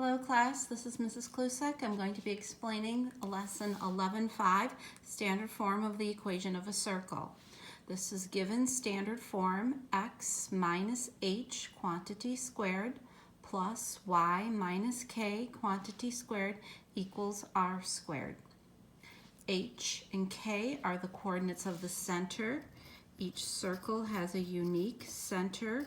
Hello class, this is Mrs. Klusek. I'm going to be explaining lesson 11-5, standard form of the equation of a circle. This is given standard form x minus h quantity squared plus y minus k quantity squared equals r squared. H and k are the coordinates of the center. Each circle has a unique center.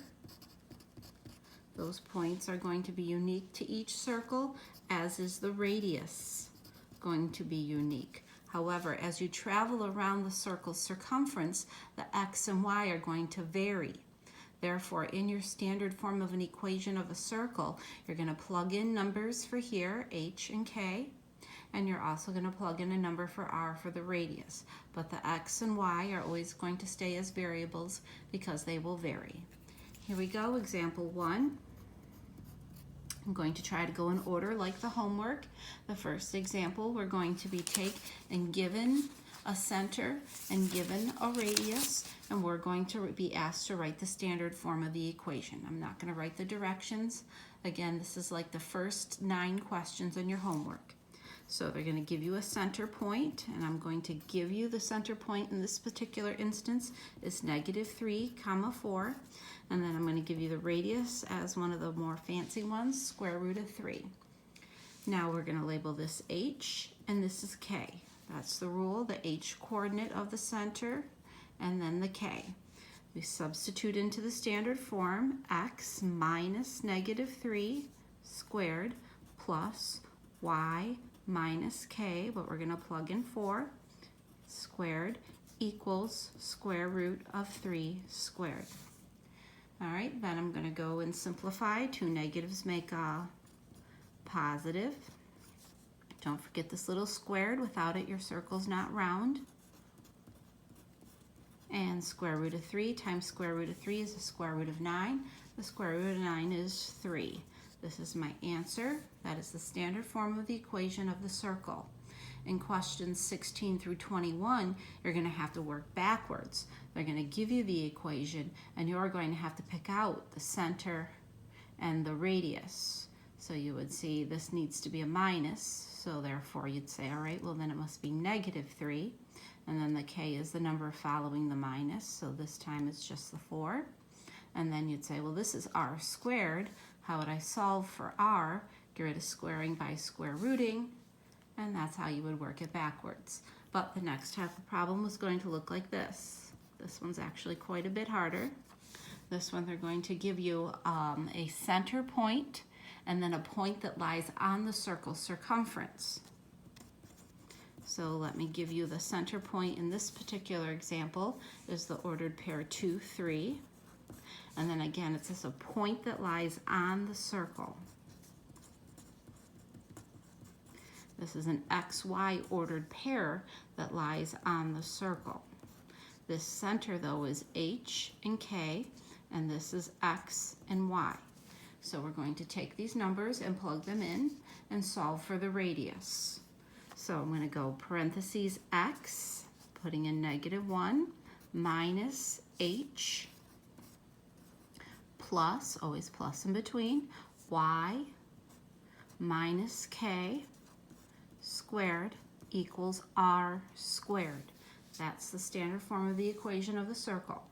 Those points are going to be unique to each circle, as is the radius going to be unique. However, as you travel around the circle's circumference, the x and y are going to vary. Therefore, in your standard form of an equation of a circle, you're going to plug in numbers for here, h and k, and you're also going to plug in a number for r for the radius. But the x and y are always going to stay as variables because they will vary. Here we go, example 1. I'm going to try to go in order like the homework. The first example, we're going to be given a center and given a radius, and we're going to be asked to write the standard form of the equation. I'm not going to write the directions. Again, this is like the first 9 questions in your homework. So they're going to give you a center point, and I'm going to give you the center point in this particular instance is -3, 4, and then I'm going to give you the radius as one of the more fancy ones, square root of 3. Now we're going to label this h, and this is k. That's the rule, the h coordinate of the center, and then the k. We substitute into the standard form x minus -3 squared plus y minus k, what we're going to plug in for, squared equals square root of 3 squared. All right, then I'm going to go and simplify. 2 negatives make a positive. Don't forget this little squared. Without it, your circle's not round. And square root of 3 times square root of 3 is the square root of 9. The square root of 9 is 3. This is my answer. That is the standard form of the equation of the circle. In questions 16 through 21, you're going to have to work backwards. They're going to give you the equation, and you're going to have to pick out the center and the radius. So you would see this needs to be a minus, so therefore you'd say, all right, well then it must be -3, and then the k is the number following the minus, so this time it's just the 4. And then you'd say, well, this is r squared. How would I solve for r? Get rid of squaring by square rooting, and that's how you would work it backwards. But the next type of problem was going to look like this. This one's actually quite a bit harder. This one, they're going to give you a center point and then a point that lies on the circle's circumference. So let me give you the center point in this particular example is the ordered pair 2, 3. And then again, it's just a point that lies on the circle. This is an XY ordered pair that lies on the circle. This center, though, is H and K, and this is X and Y. So we're going to take these numbers and plug them in and solve for the radius. So I'm going to go parentheses X, putting in -1, minus H, plus, always plus in between, Y minus K squared equals r squared. That's the standard form of the equation of the circle.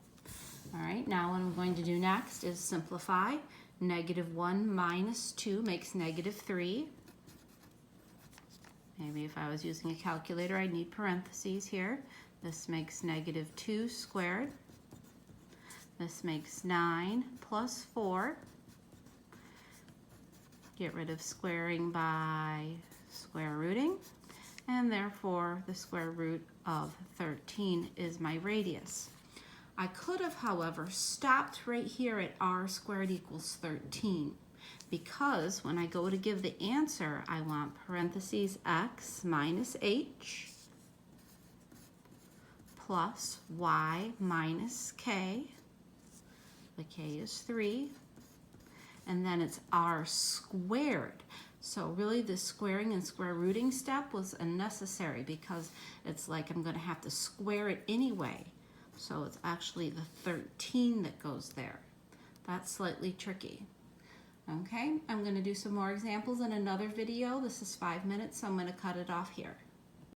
All right, now what I'm going to do next is simplify. -1 minus 2 makes -3. Maybe if I was using a calculator, I'd need parentheses here. This makes -2 squared. This makes 9 plus 4. Get rid of squaring by square rooting, and therefore the square root of 13 is my radius. I could have, however, stopped right here at r squared equals 13, because when I go to give the answer, I want parentheses x minus h plus y minus k. The k is 3, and then it's r squared. So really the squaring and square rooting step was unnecessary because it's like I'm going to have to square it anyway. So it's actually the 13 that goes there. That's slightly tricky. Okay, I'm going to do some more examples in another video. This is 5 minutes, so I'm going to cut it off here.